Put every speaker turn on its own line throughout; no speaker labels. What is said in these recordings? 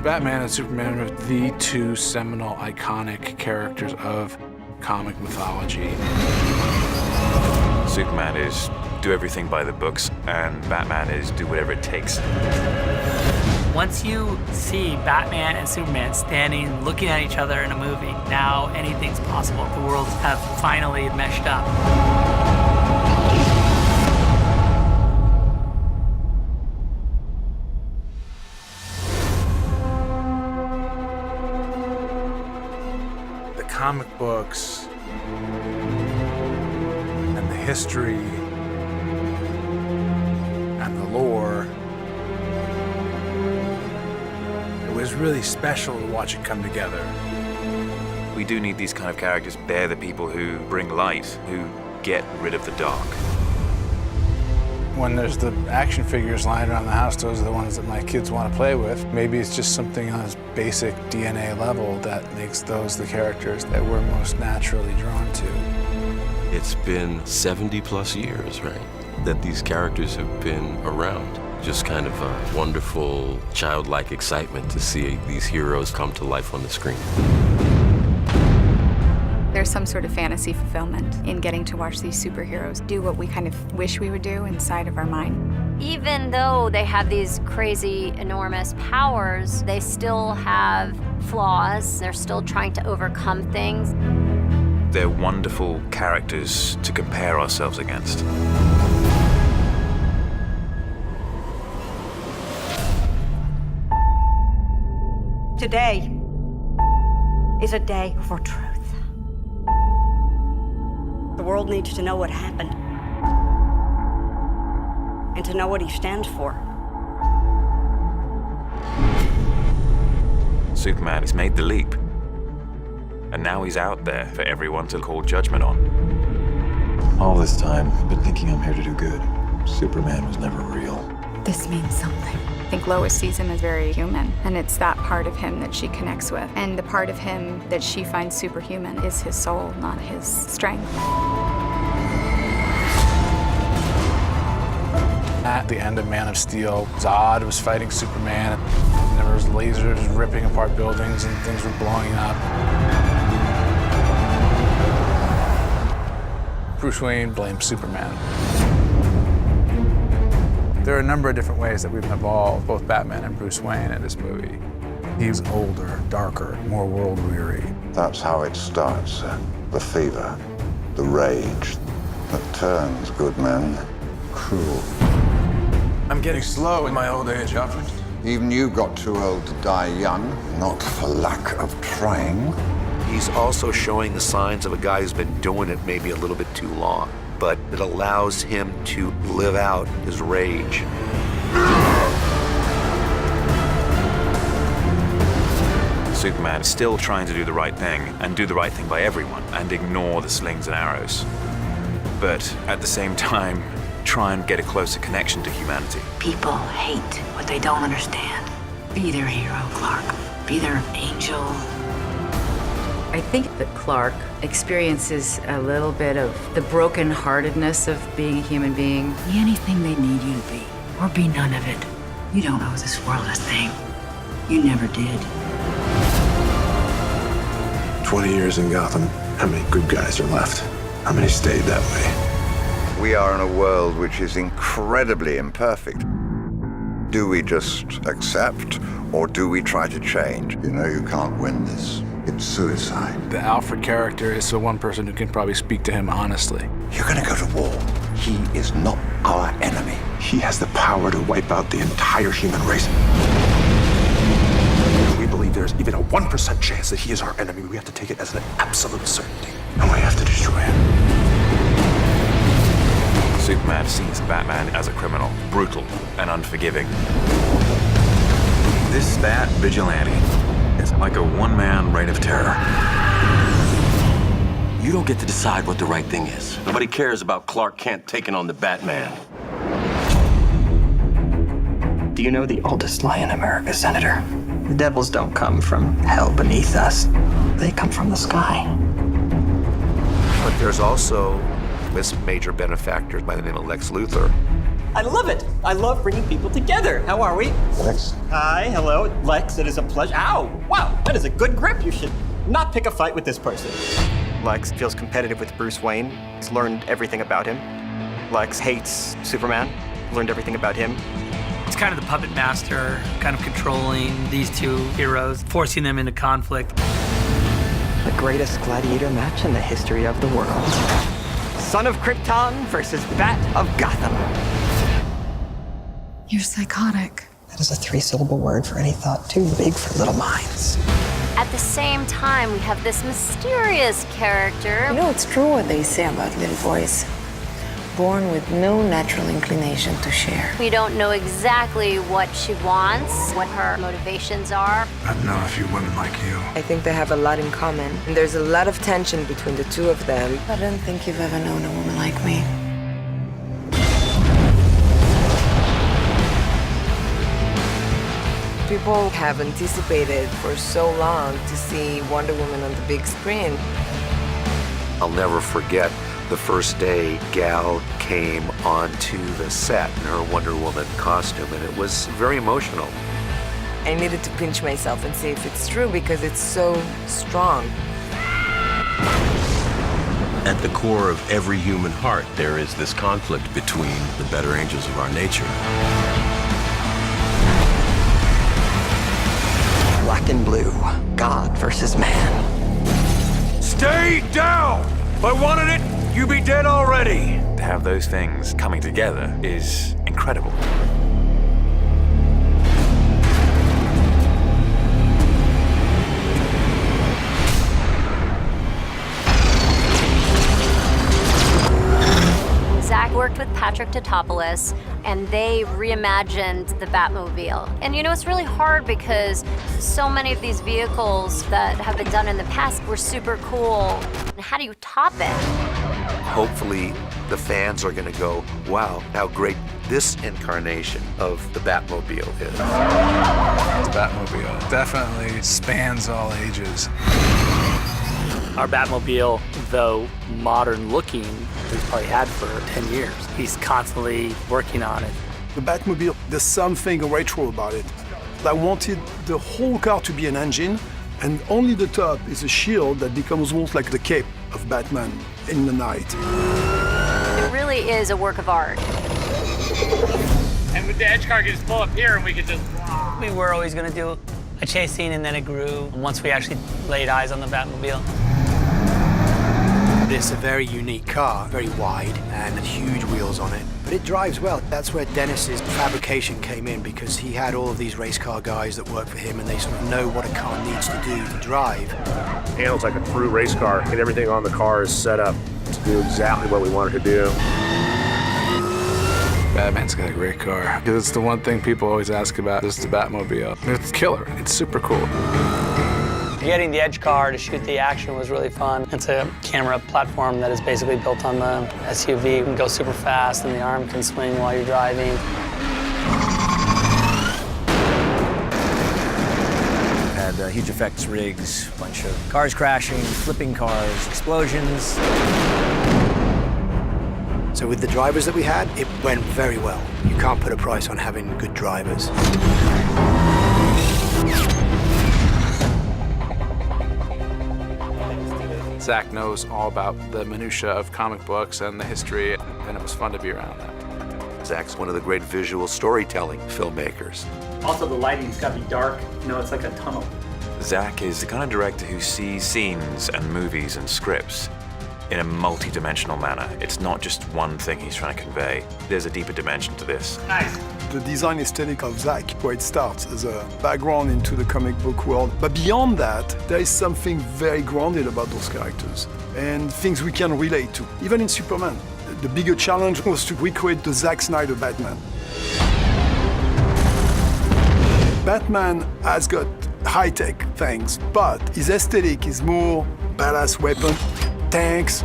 Batman and Superman are the two seminal, iconic characters of comic mythology.
Superman is do everything by the books, and Batman is do whatever it takes.
Once you see Batman and Superman standing, looking at each other in a movie, now anything's possible. The worlds have finally meshed up.
The comic books and the history and the lore, it was really special to watch it come together.
We do need these kind of characters. They're the people who bring light, who get rid of the dark.
When there's the action figures lying around the house, those are the ones that my kids want to play with. Maybe it's just something on this basic DNA level that makes those the characters that we're most naturally drawn to.
It's been 70+ years, right, that these characters have been around. Just kind of a wonderful, childlike excitement to see these heroes come to life on the screen.
There's some sort of fantasy fulfillment in getting to watch these superheroes do what we kind of wish we would do inside of our mind.
Even though they have these crazy, enormous powers, they still have flaws. They're still trying to overcome things.
They're wonderful characters to compare ourselves against.
Today is a day for truth. The world needs to know what happened and to know what he stands for.
Superman has made the leap, and now he's out there for everyone to call judgment on.
All this time, I've been thinking I'm here to do good. Superman was never real.
This means something. I think Lois sees him as very human, and it's that part of him that she connects with. And the part of him that she finds superhuman is his soul, not his strength.
At the end of Man of Steel, Zod was fighting Superman, and there was lasers ripping apart buildings and things were blowing up. Bruce Wayne blames Superman. There are a number of different ways that we've evolved, both Batman and Bruce Wayne, in this movie. He's older, darker, more world-weary.
That's how it starts, the fever, the rage that turns good men cruel.
I'm getting slow in my old age, Alfred.
Even you got too old to die young, not for lack of trying.
He's also showing the signs of a guy who's been doing it maybe a little bit too long, but it allows him to live out his rage.
Superman is still trying to do the right thing and do the right thing by everyone and ignore the slings and arrows. But at the same time, try and get a closer connection to humanity.
People hate what they don't understand. Be their hero, Clark. Be their angel.
I think that Clark experiences a little bit of the brokenheartedness of being a human being.
Be anything they need you to be, or be none of it. You don't owe this world a thing. You never did.
20 years in Gotham. How many good guys are left? How many stayed that way?
We are in a world which is incredibly imperfect. Do we just accept, or do we try to change? You know you can't win this. It's suicide.
The Alfred character is the one person who can probably speak to him honestly.
You're gonna go to war. He is not our enemy.
He has the power to wipe out the entire human race. We believe there's even a 1% chance that he is our enemy. We have to take it as an absolute certainty. And we have to destroy him.
Superman sees Batman as a criminal, brutal and unforgiving.
This Bat Vigilante is like a one-man reign of terror.
You don't get to decide what the right thing is. Nobody cares about Clark Kent taking on the Batman.
Do you know the oldest lie in America, Senator? The devils don't come from hell beneath us. They come from the sky.
But there's also this major benefactor by the name of Lex Luthor.
I love it. I love bringing people together. How are we?
Lex.
Hi, hello, Lex. It is a pleasure. Ow! Wow, that is a good grip. You should not pick a fight with this person. Lex feels competitive with Bruce Wayne. He's learned everything about him. Lex hates Superman. Learned everything about him.
It's kind of the puppet master, kind of controlling these two heroes, forcing them into conflict.
The greatest gladiator match in the history of the world. Son of Krypton versus Bat of Gotham.
You're psychotic.
That is a 3-syllable word for any thought too big for little minds.
At the same time, we have this mysterious character.
You know, it's true what they say about little boys. Born with no natural inclination to share.
We don't know exactly what she wants, what her motivations are.
I've known a few women like you.
I think they have a lot in common, and there's a lot of tension between the two of them. I don't think you've ever known a woman like me. People have anticipated for so long to see Wonder Woman on the big screen.
I'll never forget the first day Gal came onto the set in her Wonder Woman costume, and it was very emotional.
I needed to pinch myself and see if it's true because it's so strong.
At the core of every human heart, there is this conflict between the better angels of our nature.
Black and blue, God versus man.
Stay down! If I wanted it, you'd be dead already.
To have those things coming together is incredible.
Zach worked with Patrick Tatopoulos, and they reimagined the Batmobile. And you know, it's really hard because so many of these vehicles that have been done in the past were super cool. How do you top it?
Hopefully, the fans are going to go, wow, how great this incarnation of the Batmobile is.
The Batmobile definitely spans all ages.
Our Batmobile, though modern looking, he's probably had for 10 years. He's constantly working on it.
The Batmobile, there's something retro about it. I wanted the whole car to be an engine, and only the top is a shield that becomes almost like the cape of Batman in the night.
It really is a work of art.
And with the edge car, you just pull up here and we could just... We were always going to do a chase scene, and then it grew once we actually laid eyes on the Batmobile.
It's a very unique car, very wide and huge wheels on it. But it drives well. That's where Dennis's fabrication came in, because he had all of these race car guys that work for him, and they sort of know what a car needs to do to drive.
Handles like a true race car, and everything on the car is set up to do exactly what we want it to do.
Batman's got a great car. It's the one thing people always ask about is the Batmobile. It's killer. It's super cool.
Getting the edge car to shoot the action was really fun. It's a camera platform that is basically built on the SUV. You can go super fast and the arm can swing while you're driving.
Had huge effects rigs, a bunch of cars crashing, flipping cars, explosions.
So with the drivers that we had, it went very well. You can't put a price on having good drivers.
Zach knows all about the minutia of comic books and the history, and it was fun to be around that.
Zach's one of the great visual storytelling filmmakers.
Also, the lighting's got to be dark. You know, it's like a tunnel.
Zach is the kind of director who sees scenes and movies and scripts in a multi-dimensional manner. It's not just one thing he's trying to convey. There's a deeper dimension to this.
Nice.
The design aesthetic of Zach, where it starts as a background into the comic book world. But beyond that, there is something very grounded about those characters and things we can relate to. Even in Superman, the bigger challenge was to recreate the Zack Snyder Batman. Batman has got high-tech things, but his aesthetic is more badass weapon, tanks.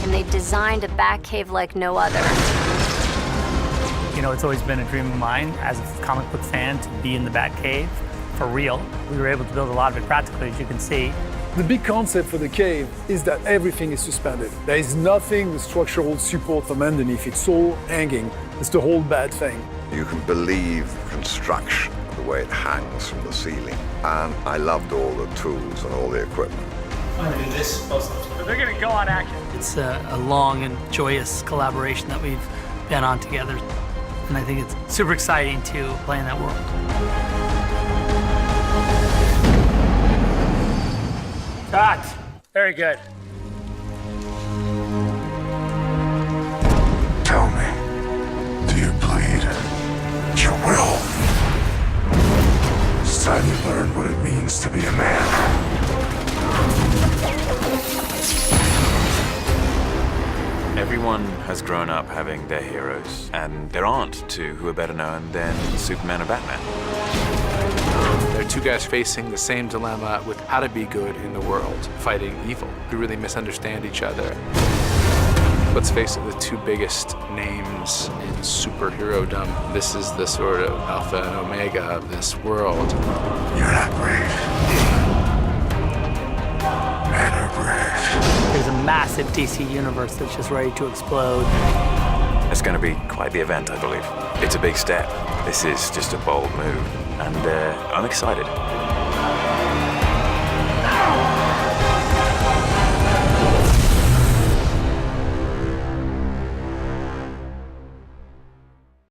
And they designed a Batcave like no other.
You know, it's always been a dream of mine as a comic book fan to be in the Batcave for real. We were able to build a lot of it practically, as you can see.
The big concept for the cave is that everything is suspended. There is nothing with structural support from underneath. It's all hanging. It's the whole bad thing.
You can believe construction, the way it hangs from the ceiling. And I loved all the tools and all the equipment.
I'm gonna do this. They're gonna go on action. It's a long and joyous collaboration that we've been on together. And I think it's super exciting to play in that world. Cut. Very good.
Tell me, do you bleed your will? It's time you learn what it means to be a man.
Everyone has grown up having their heroes, and there aren't two who are better known than Superman and Batman.
They're two guys facing the same dilemma with how to be good in the world, fighting evil, who really misunderstand each other. Let's face it, the two biggest names in superhero-dom. This is the sort of alpha and omega of this world.
You're not brave. Men are brave.
There's a massive DC universe that's just ready to explode.
It's going to be quite the event, I believe. It's a big step. This is just a bold move, and I'm excited.